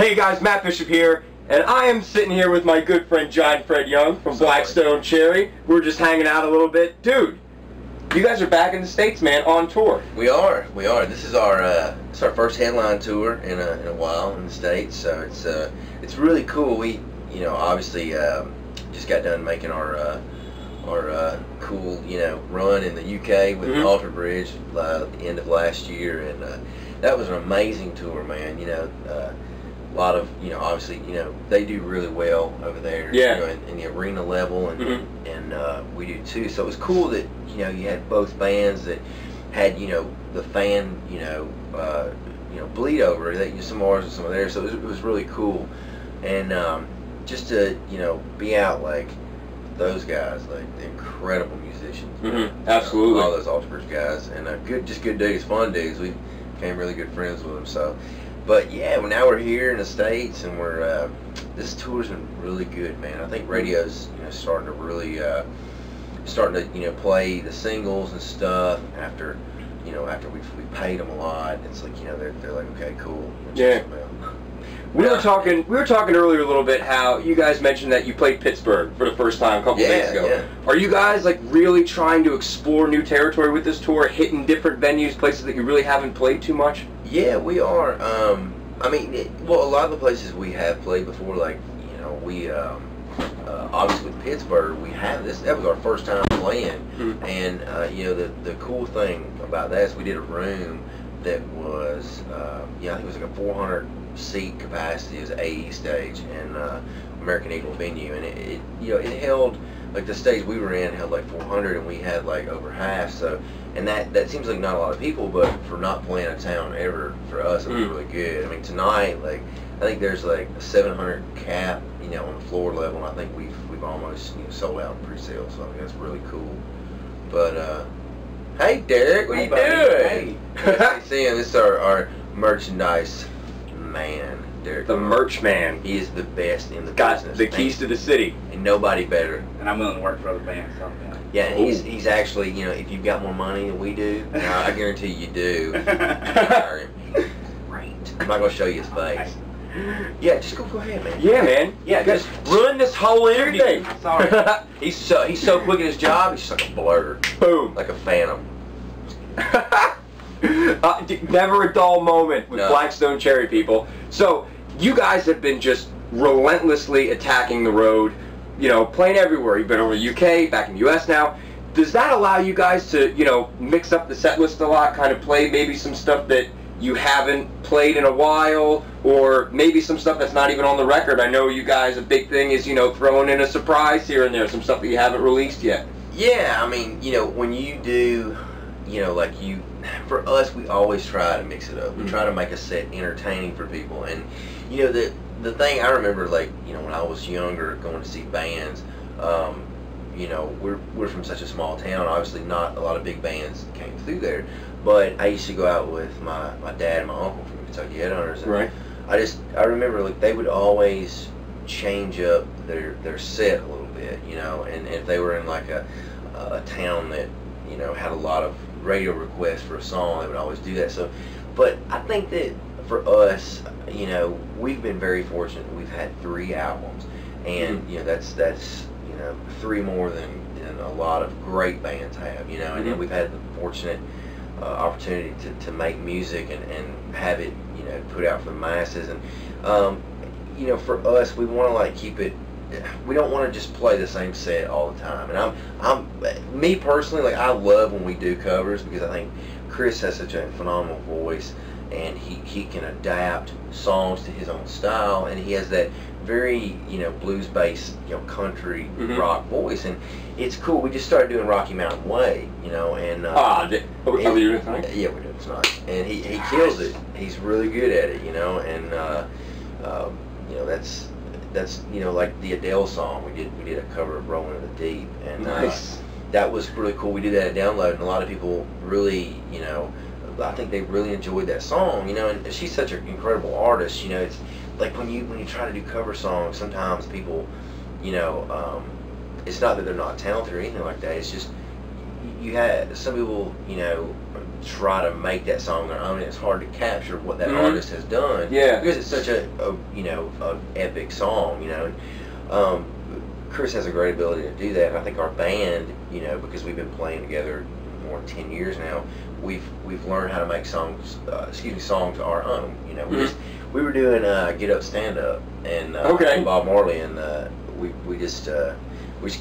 Hey guys, Matt Bishop here, and I am sitting here with my good friend John Fred Young from Blackstone Cherry. We're just hanging out a little bit. Dude, you guys are back in the States, man, on tour. We are. This is our first headline tour in a while in the States, so it's really cool. We, obviously just got done making our cool, run in the UK with Alter Bridge at the end of last year, and that was an amazing tour, man. A lot of, obviously, they do really well over there, in the arena level, and we do too. So it was cool that, you had both bands that had, the fan, bleed over that, some of ours and some of theirs. So it was really cool, and just to, be out like those guys, like the incredible musicians. Absolutely. All those Alter Bridge guys, and good dudes, fun dudes. We became really good friends with them. So. But yeah, now we're here in the States, and we're this tour's been really good, man. I think radio's starting to really play the singles and stuff after we paid them a lot. It's like they're like, okay, cool. Yeah. We were talking earlier a little bit how you guys mentioned that you played Pittsburgh for the first time a couple days ago. Yeah. Are you guys like really trying to explore new territory with this tour, hitting different venues, places that you really haven't played too much? Yeah, we are. I mean, a lot of the places we have played before, like, we, obviously with Pittsburgh, we have this, that was our first time playing, and, the cool thing about that is we did a room that was, I think it was like a 400 seat capacity. It was an AE stage and American Eagle venue, and it held, like the stage we were in held like 400, and we had like over half. So, and that seems like not a lot of people, but for not playing a town ever, for us it was really good. I mean, tonight, like, I think there's like a 700 cap, on the floor level, and I think we've almost sold out in pre-sale. So I think that's really cool. But hey Derek, what are you doing? Hey, Sam, this is our merchandise man, Derek. The merch man. He is the best in the business. Got the keys to the city. And nobody better. And I'm willing to work for other bands. So, yeah, and he's actually, if you've got more money than we do, I guarantee you do. Hire him. He's great. I'm not going to show you his face. Yeah, just go ahead, man. Yeah, man. Yeah, just run this whole interview. Sorry. He's so quick at his job, he's just like a blur. Boom. Like a phantom. Never a dull moment with Blackstone Cherry, people. So you guys have been just relentlessly attacking the road, playing everywhere. You've been over the UK, back in the US now. Does that allow you guys to, mix up the set list a lot, kind of play maybe some stuff that you haven't played in a while, or maybe some stuff that's not even on the record? I know you guys, a big thing is, throwing in a surprise here and there, some stuff that you haven't released yet. Yeah, I mean, when you do, for us, we always try to mix it up. We try to make a set entertaining for people. And, the thing I remember, like, when I was younger, going to see bands, we're from such a small town. Obviously, not a lot of big bands came through there. But I used to go out with my dad and my uncle from Kentucky Headhunters. And right. I remember, like, they would always change up their set a little bit, and if they were in, like, a town that, had a lot of radio requests for a song, they would always do that. So, but I think that for us, we've been very fortunate. We've had 3 albums, and that's 3 more than a lot of great bands have, and then we've had the fortunate opportunity to make music and have it put out for the masses. And for us, we want to like keep it. We don't want to just play the same set all the time. And me personally, like, I love when we do covers, because I think Chris has such a phenomenal voice, and he can adapt songs to his own style, and he has that very blues-based country rock voice, and it's cool. We just started doing Rocky Mountain Way, and are we doing it tonight? Yeah, we're doing it tonight, and he kills it. He's really good at it, and that's like the Adele song. We did a cover of Rolling in the Deep, and that was really cool. We did that at Download, and a lot of people really, I think they really enjoyed that song, and she's such an incredible artist. It's like when you try to do cover songs, sometimes people, it's not that they're not talented or anything like that. It's just you had some people, try to make that song their own. It's hard to capture what that Mm-hmm. artist has done. Yeah. Because it's such a you know, an epic song, you know. And, Chris has a great ability to do that. And I think our band, you know, because we've been playing together more than 10 years now, we've learned how to make songs our own. You know, we were doing Get Up, Stand Up, and Bob Marley, and we just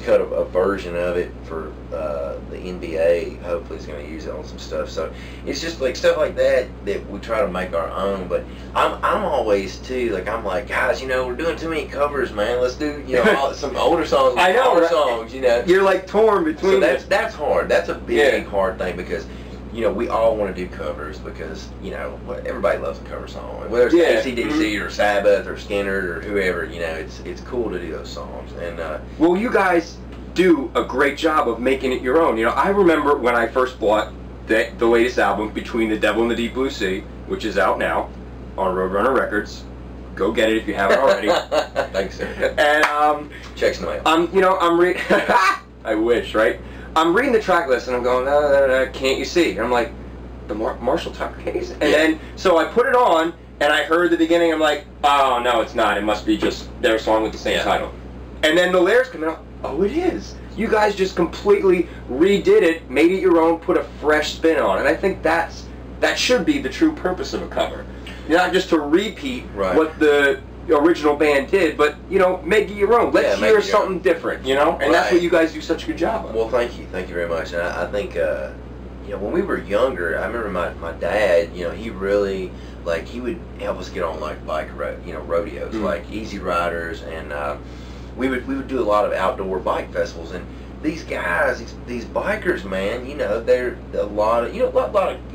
cut a version of it for the NBA. Hopefully, it's going to use it on some stuff. So it's just like stuff like that we try to make our own. But I'm always too like, I'm like, guys, you know, we're doing too many covers, man. Let's do, you know, some older songs. I know, older right? songs. You know, You're like torn between. So that's hard. That's a big hard thing because, you know, we all want to do covers because, you know, everybody loves a cover song. Whether it's AC/DC or Sabbath or Skinner or whoever, you know, it's cool to do those songs. And well, you guys do a great job of making it your own. You know, I remember when I first bought the latest album, Between the Devil and the Deep Blue Sea, which is out now on Roadrunner Records. Go get it if you haven't already. Thanks, sir. And checks in the mail. I'm reading. I wish, right? I'm reading the track list and I'm going, can't you see? And I'm like, the Marshall Tucker case? And then, so I put it on and I heard the beginning. I'm like, oh no, it's not. It must be just their song with the same title. And then the lyrics come out. Oh, it is. You guys just completely redid it, made it your own, put a fresh spin on it. And I think that should be the true purpose of a cover. Not just to repeat what the original band did, but, you know, make it your own. Let's hear something different, you know? And that's what you guys do such a good job of. Well, thank you very much. And I think, you know, when we were younger, I remember my dad, you know, he really, like, he would help us get on, like, rodeos, like Easy Riders, and we would do a lot of outdoor bike festivals. And these guys, these bikers, man, you know, they're a lot of, you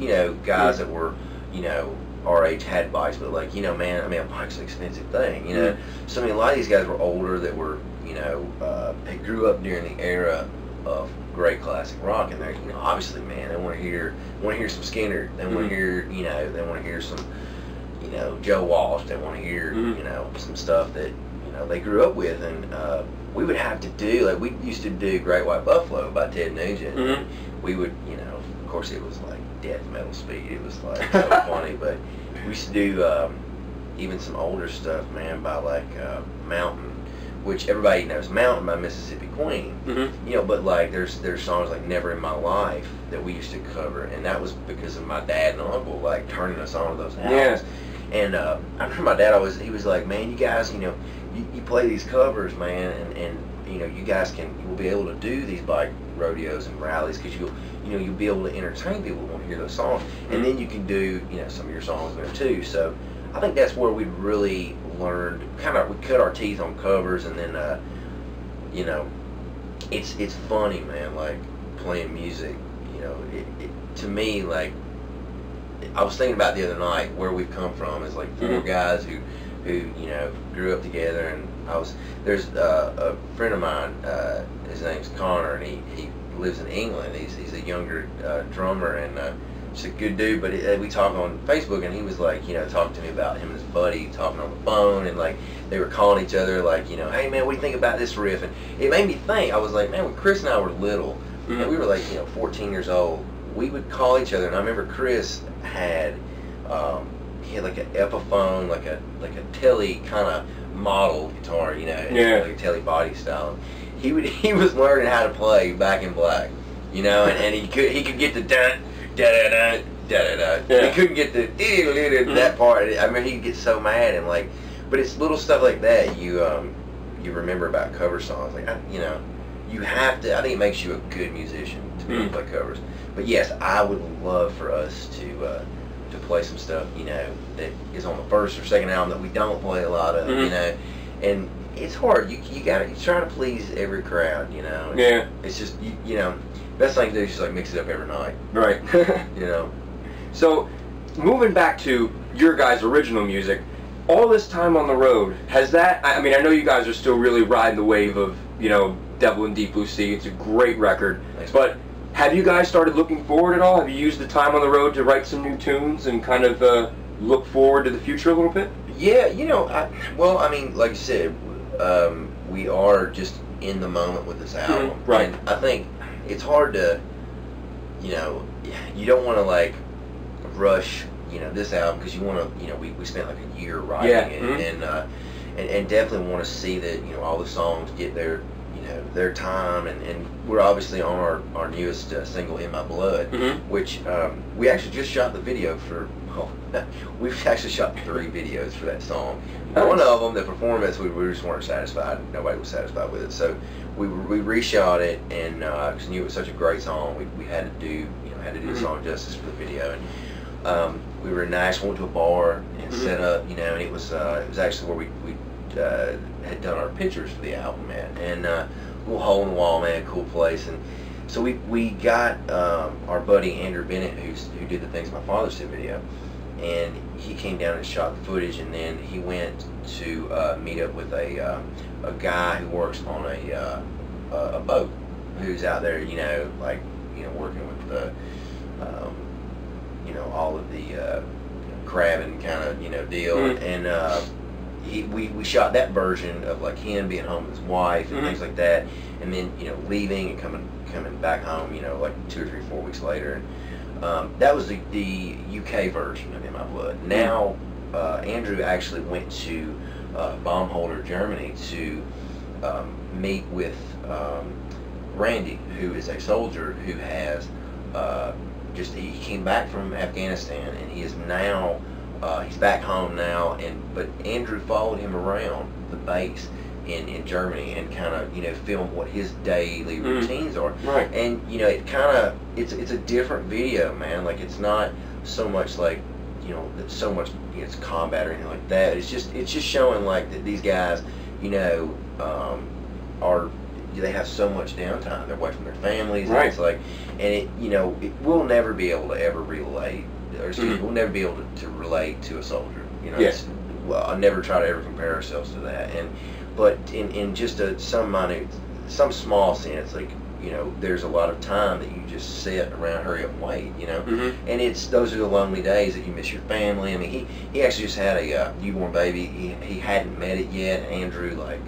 know, guys that were, you know, our age had bikes, but like, you know, man, I mean, a bike's an expensive thing, you know. So I mean, a lot of these guys were older that were, you know, they grew up during the era of great classic rock, and they're, you know, obviously, man, they want to hear some Skinner, they want to hear, you know, they want to hear some, you know, Joe Walsh, they want to hear, you know, some stuff that, you know, they grew up with. And we would have to do, like, we used to do Great White Buffalo by Ted Nugent. And we would, you know, of course it was like death metal speed, it was like so funny, but we used to do even some older stuff, man, by like Mountain, which everybody knows Mountain by Mississippi Queen. You know, but like there's songs like Never in My Life that we used to cover, and that was because of my dad and uncle like turning us on to those albums. And I remember my dad he was like, man, you guys, you know, you play these covers, man, and you know, you guys will be able to do these bike rodeos and rallies because you'll be able to entertain people who want to hear those songs, and then you can do, you know, some of your songs there too. So I think that's where we really learned, we cut our teeth on covers. And then you know, it's funny, man, like playing music, you know, to me, like, I was thinking about the other night where we've come from is like four guys who you know grew up together. And there's a friend of mine, his name's Connor, and he lives in England. He's a younger drummer, and just a good dude. But we talk on Facebook, and he was like, you know, talking to me about him and his buddy talking on the phone, and like they were calling each other like, you know, hey man, what do you think about this riff? And it made me think. I was like, man, when Chris and I were little, and we were like, you know, 14 years old, we would call each other. And I remember Chris had like an Epiphone, like a Telly kind of model guitar, you know, like a Telly body style. He was learning how to play Back in Black, you know, and he could get the dun da da da da da da. He couldn't get the that part. I remember he'd get so mad, and like, but it's little stuff like that you remember about cover songs. Like, you know, you have to. I think it makes you a good musician to be able to play covers. But yes, I would love for us to play some stuff, you know, that is on the first or second album that we don't play a lot of, you know. And it's hard. You try to please every crowd, you know. It's just you know, best thing to do is just like mix it up every night. Right. You know. So moving back to your guys' original music, all this time on the road, has that, I mean, I know you guys are still really riding the wave of, you know, Devil in Deep Blue Sea. It's a great record. Thanks, but have you guys started looking forward at all? Have you used the time on the road to write some new tunes and kind of look forward to the future a little bit? Yeah, you know, I mean, like you said, we are just in the moment with this album. Right. And I think it's hard to, you know, you don't want to like rush, you know, this album, because you want to, you know, we spent like a year writing it, and definitely want to see that, you know, all the songs get their, you know, their time, and we're obviously on our newest single, In My Blood, which we actually just shot the video for. Well, we've actually shot 3 videos for that song. Nice. One of them, the performance, we just weren't satisfied. Nobody was satisfied with it, so we reshot it, and because we knew it was such a great song, we had to do, you know, the song justice for the video. And we were in Nashville, went to a bar and set up, you know, and it was actually where we had done our pictures for the album, man, and little hole in the wall, man, cool place. And so we got our buddy Andrew Bennett, who did the Things My Father Said video, and he came down and shot the footage, and then he went to meet up with a guy who works on a boat, who's out there, you know, like, you know, working with the you know, all of the crabbing kind of, you know, deal, and we shot that version of like him being home with his wife and things like that, and then, you know, leaving and coming back home, you know, like 2 or 3, 4 weeks later. And that was the UK version of In My Blood. Now Andrew actually went to Baumholder, Germany, to meet with Randy, who is a soldier who has he came back from Afghanistan, and he is now he's back home now, but Andrew followed him around the base in Germany and kind of, you know, filmed what his daily routines are. Right. And, you know, it's a different video, man. Like, it's not so much like, you know, so much, you know, it's combat or anything like that. It's just showing like that these guys, you know, they have so much downtime. They're away from their families. Right. And it's like, and it, you know, we'll never be able to ever relate, or excuse me, we'll never be able to relate to a soldier. You know, Yes. Well, I'll never try to ever compare ourselves to that. But in just some small sense, like, you know, there's a lot of time that you just sit around, hurry up and wait, you know, and those are the lonely days that you miss your family. I mean, he actually just had a newborn baby. He hadn't met it yet. Andrew, like,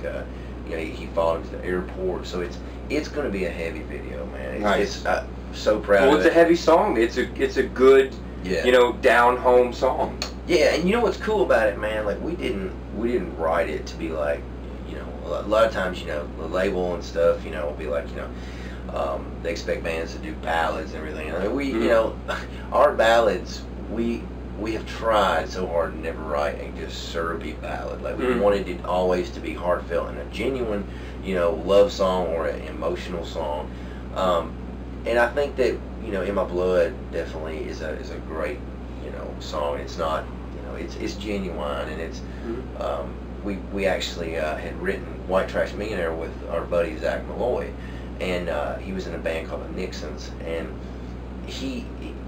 you know, he followed him to the airport. So it's going to be a heavy video, man. Nice. It's so proud. Well, of it's a heavy song. It's a good, you know, down home song. Yeah, and you know what's cool about it, man? Like, we didn't write it to be like, you know, a lot of times, you know, the label and stuff, you know, will be like, you know, they expect bands to do ballads and everything. I mean, you know, our ballads, we have tried so hard to never write a just syrupy ballad. Like, we wanted it always to be heartfelt and a genuine, you know, love song or an emotional song. And I think that, you know, In My Blood definitely is a great, you know, song. It's not, you know, it's genuine, and it's we actually had written White Trash Millionaire with our buddy Zach Malloy, and he was in a band called the Nixons, and he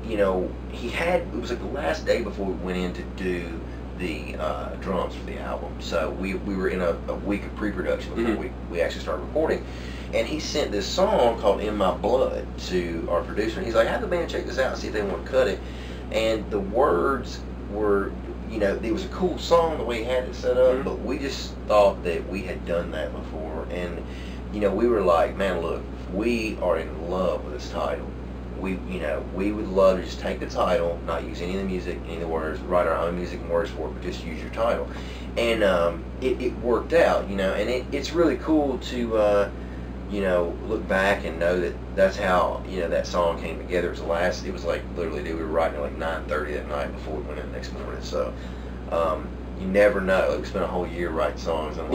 you know, it was like the last day before we went in to do the drums for the album, so we were in a week of pre-production before we actually started recording, and he sent this song called In My Blood to our producer, and he's like, have the band check this out and see if they want to cut it. And the words were, you know, it was a cool song the way he had it set up, but we just thought that we had done that before, and, you know, we were like, man, look, we are in love with this title. You know, we would love to just take the title, not use any of the music, any of the words, write our own music and words for it, but just use your title. And it worked out, you know, and it's really cool to, you know, look back and know that that's how, you know, that song came together. It was like literally, we were writing at like 9:30 that night before we went in the next morning. So you never know. Like, we spent a whole year writing songs, and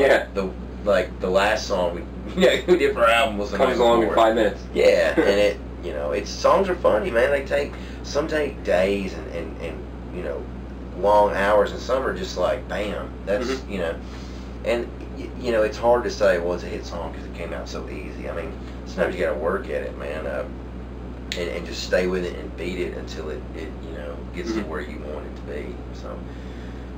like the last song we did for our album was comes along in 5 minutes. Yeah, and you know, songs are funny, man. Some take days and you know, long hours, and some are just like, bam, that's you know, and you know, it's hard to say, well, it's a hit song because it came out so easy. I mean, sometimes you got to work at it, man, and just stay with it and beat it until it you know, gets to where you want it to be. So,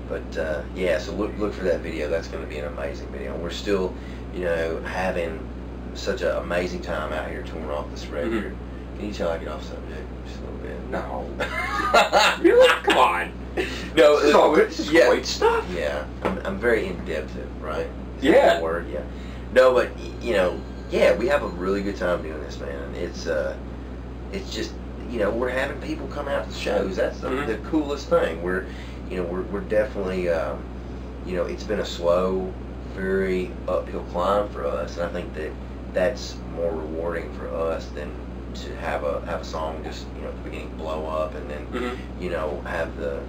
but yeah, so look for that video. That's going to be an amazing video. We're still, you know, having such an amazing time out here touring off this record. Can you tell I get off subject just a little bit? No. Really? Come on. No, this is all good. This is great stuff. Yeah, I'm very in-depth, right? Yeah. Is that a word? Yeah. No, but, you know, yeah, we have a really good time doing this, man. And it's just, we're having people come out to the shows. That's the coolest thing. We're definitely, it's been a slow, very uphill climb for us, and I think that's more rewarding for us than to have a song just at the beginning blow up and then have the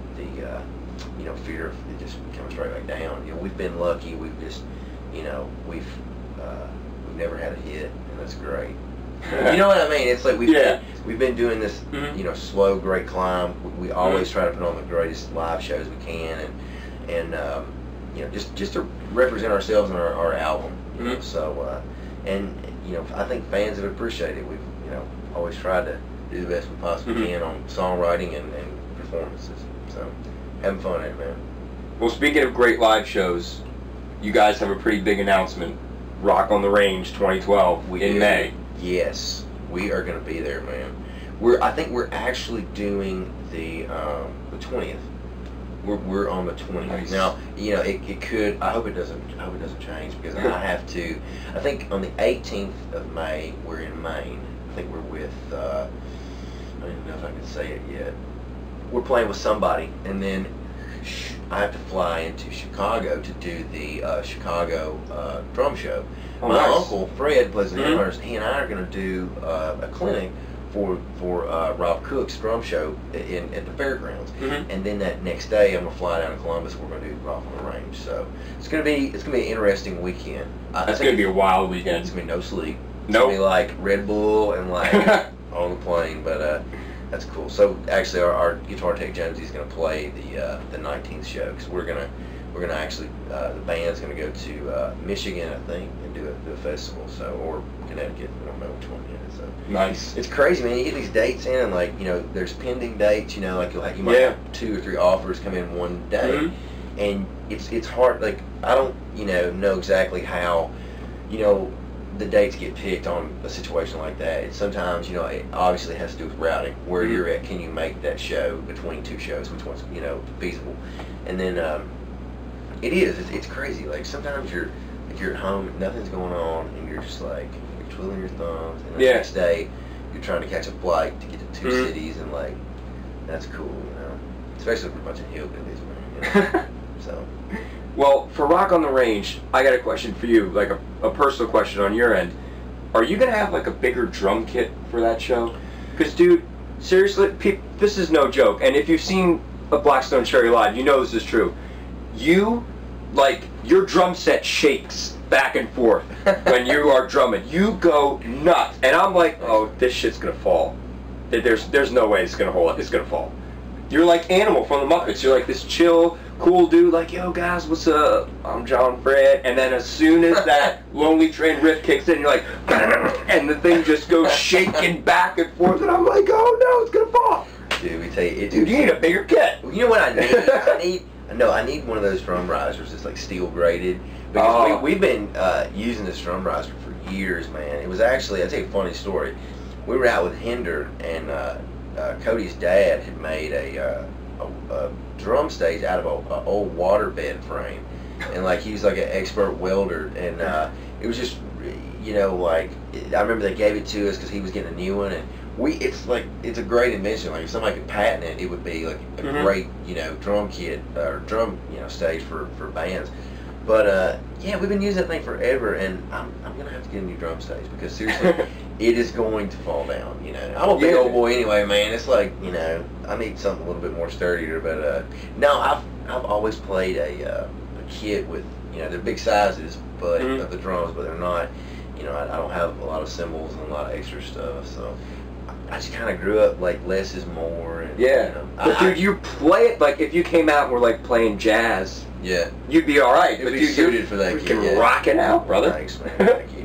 fear of it just coming straight back down. We've been lucky. We've just we've never had a hit, and that's great. You know what I mean? It's like we've been doing this slow, great climb. We always try to put on the greatest live shows we can, and just to represent ourselves in our album. So I think fans have appreciated it. We've always tried to do the best we possibly can on songwriting and performances. So having fun at it, man. Well, speaking of great live shows, you guys have a pretty big announcement. Rock on the Range 2012 in May. Yes, we are going to be there, man. I think we're actually doing the 20th. We're on the 20th. Nice. Now, it could. I hope it doesn't change because I have to. I think on the 18th of May we're in Maine. I think we're with. I don't even know if I can say it yet. We're playing with somebody, and then I have to fly into Chicago to do the Chicago drum show. Oh, My nice. uncle Fred plays the drummers. He and I are going to do a clinic for Rob Cook's drum show at the fairgrounds, and then that next day I'm gonna fly down to Columbus. We're gonna do Rock on the Range. So it's gonna be an interesting weekend. It's gonna be a wild weekend. It's gonna be no sleep. It's Nope. gonna be like Red Bull and like on the plane, but that's cool. So actually, our guitar tech Jonesy is gonna play the 19th show because we're gonna actually the band's gonna go to Michigan, I think, and do a festival. So or Connecticut. I don't know which one yet. So Nice. it's crazy, man. You get these dates in, and like there's pending dates. Like you might have 2 or 3 offers come in one day, and it's hard. Like I don't know exactly how the dates get picked on a situation like that. It's sometimes it obviously has to do with routing, where you're at. Can you make that show between 2 shows? Which one's feasible? And then it's crazy. Like sometimes you're at home, nothing's going on, and you're just like you're twiddling your thumbs, and the next day you're trying to catch a flight to get to 2 cities, and like that's cool, especially for a bunch of hillbillies, man. So Well, for Rock on the Range, I got a question for you, like a personal question on your end. Are you gonna have like a bigger drum kit for that show? Because dude, seriously, this is no joke, and if you've seen a Blackstone Cherry live, you know this is true. Your drum set shakes back and forth when you are drumming. You go nuts, and I'm like, oh, this shit's gonna fall. There's no way it's gonna hold. It's gonna fall. You're like Animal from the Muppets. You're like this chill, cool dude. Like, yo guys, what's up? I'm John Fred. And then as soon as that Lonely Train riff kicks in, you're like, and the thing just goes shaking back and forth, and I'm like, oh no, it's gonna fall. Dude, we tell you, Dude, you need a bigger kit. You know what I need? I need one of those drum risers that's like steel graded. Because we've been using this drum riser for years, man. It was actually, I'll tell you a funny story. We were out with Hinder, and Cody's dad had made a drum stage out of an old waterbed frame. And like he was like an expert welder, and it was just, like I remember they gave it to us because he was getting a new one, and it's a great invention. Like if somebody could patent it, it would be like a great drum kit or drum stage for bands. But we've been using that thing forever, and I'm gonna have to get a new drum stage because seriously, it is going to fall down. I'm a big old boy anyway, man. It's like I need something a little bit more sturdier. But no, I've always played a kit with they're big sizes, but of the drums, but they're not. I don't have a lot of cymbals and a lot of extra stuff, so I just kind of grew up like less is more. And, but dude, you play it like if you came out and were like playing jazz. Yeah. You'd be all right. It'd be suited for that. You can rock it out, brother. Thanks, man. Thank you.